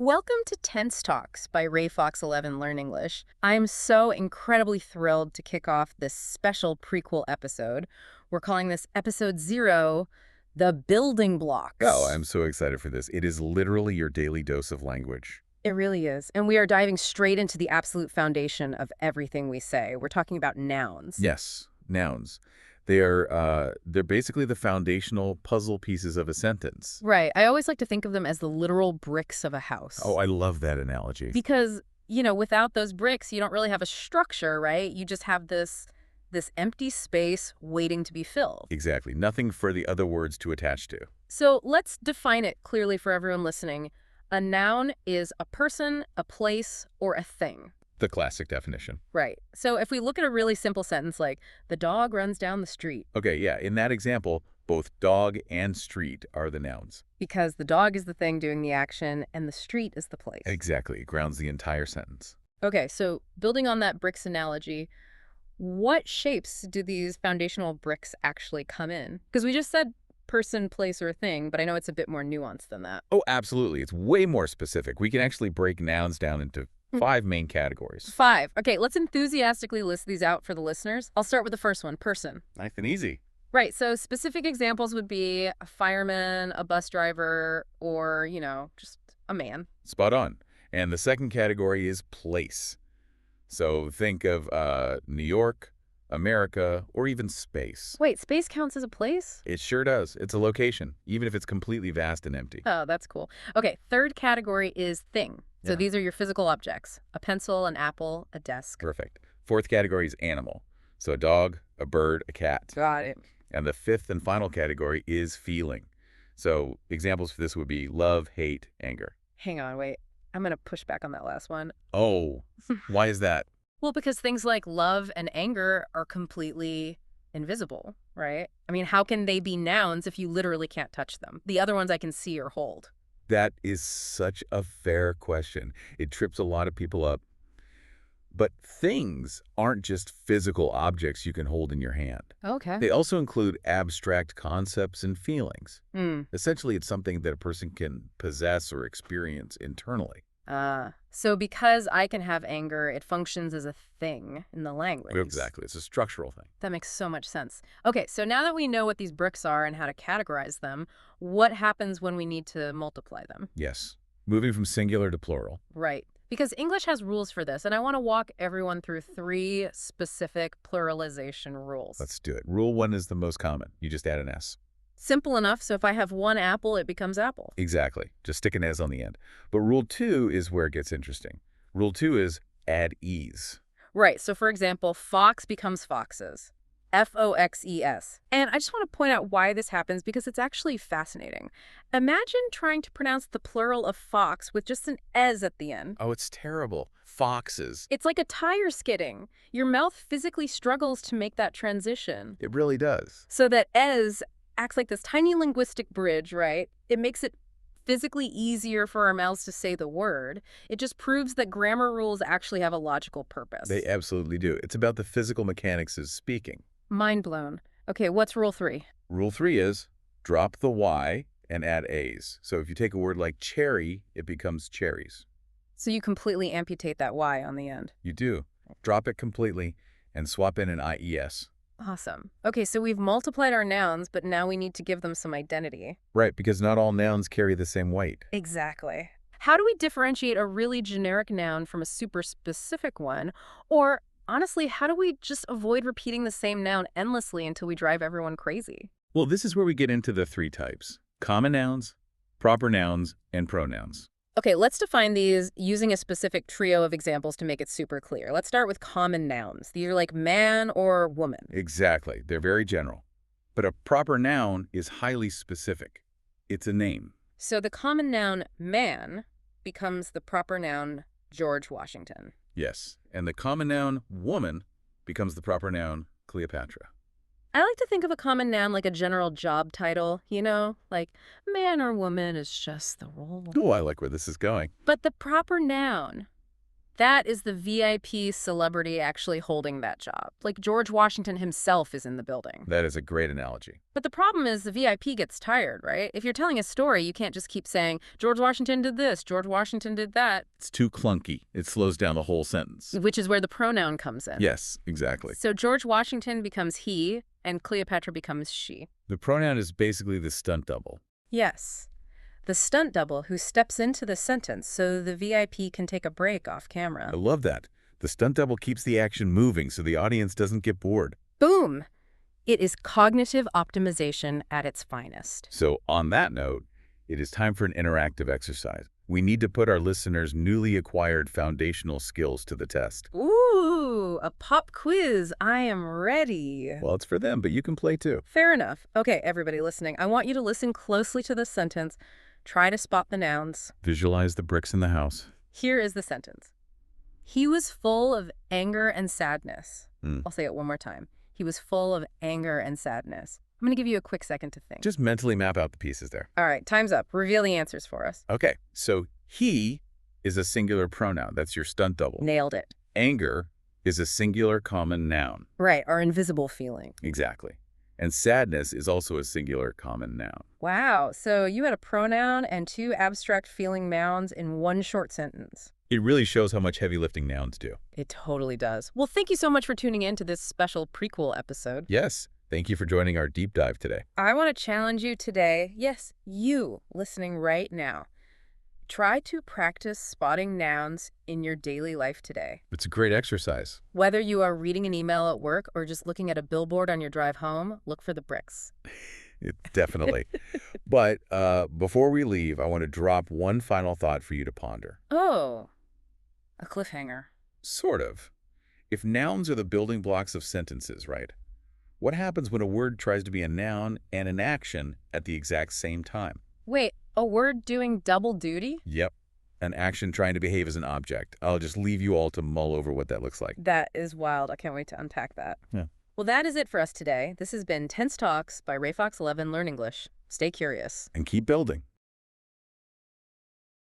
Welcome to Tense Talks by Ray Fox 11 Learn English. I'm so incredibly thrilled to kick off this special prequel episode. We're calling this episode 0, The Building Blocks. Oh, I'm so excited for this. It is literally your daily dose of language. It really is. And we are diving straight into the absolute foundation of everything we say. We're talking about nouns. Yes, nouns. They're basically the foundational puzzle pieces of a sentence. Right. I always like to think of them as the literal bricks of a house. Oh, I love that analogy. Because, without those bricks, you don't really have a structure, right? You just have this empty space waiting to be filled. Exactly. Nothing for the other words to attach to. So let's define it clearly for everyone listening. A noun is a person, a place, or a thing. The classic definition. Right. So if we look at a really simple sentence like, the dog runs down the street. Okay, yeah. In that example, both dog and street are the nouns. Because the dog is the thing doing the action, and the street is the place. Exactly. It grounds the entire sentence. Okay, so building on that bricks analogy, what shapes do these foundational bricks actually come in? Because we just said person, place, or thing, but I know it's a bit more nuanced than that. Oh, absolutely. It's way more specific. We can actually break nouns down into 5 main categories. 5. Okay, let's enthusiastically list these out for the listeners. I'll start with the first one, person. Nice and easy. Right, so specific examples would be a fireman, a bus driver, or, just a man. Spot on. And the second category is place. So think of New York, America, or even space. Wait, space counts as a place? It sure does. It's a location, even if it's completely vast and empty. Oh, that's cool. Okay, third category is thing. So Yeah. these are your physical objects. A pencil, an apple, a desk. Perfect. Fourth category is animal. So a dog, a bird, a cat. Got it. And the fifth and final category is feeling. So examples for this would be love, hate, anger. Hang on, wait. I'm going to push back on that last one. Oh, why is that? Well, because things like love and anger are completely invisible, right? I mean, how can they be nouns if you literally can't touch them? The other ones I can see or hold. That is such a fair question. It trips a lot of people up. But things aren't just physical objects you can hold in your hand. Okay. They also include abstract concepts and feelings. Hmm. Essentially, it's something that a person can possess or experience internally. So because I can have anger, it functions as a thing in the language. Exactly. It's a structural thing. That makes so much sense. Okay, so now that we know what these bricks are and how to categorize them, what happens when we need to multiply them? Yes. Moving from singular to plural. Right. Because English has rules for this, and I want to walk everyone through 3 specific pluralization rules. Let's do it. Rule 1 is the most common. You just add an S. Simple enough, so if I have one apple, it becomes apple. Exactly. Just stick an S on the end. But rule 2 is where it gets interesting. Rule 2 is add ease. Right, so for example, fox becomes foxes. Foxes. And I just want to point out why this happens because it's actually fascinating. Imagine trying to pronounce the plural of fox with just an "es" at the end. Oh, it's terrible. Foxes. It's like a tire skidding. Your mouth physically struggles to make that transition. It really does. So that "es" acts like this tiny linguistic bridge, right? It makes it physically easier for our mouths to say the word. It just proves that grammar rules actually have a logical purpose. They absolutely do. It's about the physical mechanics of speaking. Mind blown. Okay, what's rule 3? Rule 3 is drop the Y and add A's. So if you take a word like cherry, it becomes cherries. So you completely amputate that Y on the end. You do. Drop it completely and swap in an IES. Awesome. Okay, so we've multiplied our nouns, but now we need to give them some identity. Right, because not all nouns carry the same weight. Exactly. How do we differentiate a really generic noun from a super specific one? Or honestly, how do we just avoid repeating the same noun endlessly until we drive everyone crazy? Well, this is where we get into the 3 types: common nouns, proper nouns, and pronouns. Okay, let's define these using a specific trio of examples to make it super clear. Let's start with common nouns. These are like man or woman. Exactly. They're very general. But a proper noun is highly specific. It's a name. So the common noun man becomes the proper noun George Washington. Yes. And the common noun woman becomes the proper noun Cleopatra. I like to think of a common noun like a general job title, like man or woman is just the role. Oh, I like where this is going. But the proper noun That is the VIP celebrity actually holding that job. Like George Washington himself is in the building. That is a great analogy. But the problem is the VIP gets tired, right? If you're telling a story, you can't just keep saying, George Washington did this, George Washington did that. It's too clunky. It slows down the whole sentence. Which is where the pronoun comes in. Yes, exactly. So George Washington becomes he, and Cleopatra becomes she. The pronoun is basically the stunt double. Yes. The stunt double who steps into the sentence so the VIP can take a break off camera. I love that. The stunt double keeps the action moving so the audience doesn't get bored. Boom! It is cognitive optimization at its finest. So on that note, it is time for an interactive exercise. We need to put our listeners' newly acquired foundational skills to the test. Ooh, a pop quiz. I am ready. Well, it's for them, but you can play too. Fair enough. Okay, everybody listening, I want you to listen closely to this sentence. Try to spot the nouns. Visualize the bricks in the house. Here is the sentence. He was full of anger and sadness. I'll say it one more time. He was full of anger and sadness. I'm going to give you a quick second to think. Just mentally map out the pieces there. All right, time's up. Reveal the answers for us. Okay, so he is a singular pronoun. That's your stunt double. Nailed it. Anger is a singular common noun. Right, our invisible feeling. Exactly. And sadness is also a singular common noun. Wow, so you had a pronoun and two abstract feeling nouns in one short sentence. It really shows how much heavy lifting nouns do. It totally does. Well, thank you so much for tuning in to this special prequel episode. Yes, thank you for joining our deep dive today. I want to challenge you today, yes, you listening right now. Try to practice spotting nouns in your daily life today. It's a great exercise. Whether you are reading an email at work or just looking at a billboard on your drive home, look for the bricks. Definitely. But before we leave, I want to drop one final thought for you to ponder. Oh, a cliffhanger. Sort of. If nouns are the building blocks of sentences, right? What happens when a word tries to be a noun and an action at the exact same time? Wait, a word doing double duty? Yep. An action trying to behave as an object. I'll just leave you all to mull over what that looks like. That is wild. I can't wait to unpack that. Yeah. Well, that is it for us today. This has been Tense Talks by Ray Fox 11 Learn English. Stay curious. And keep building.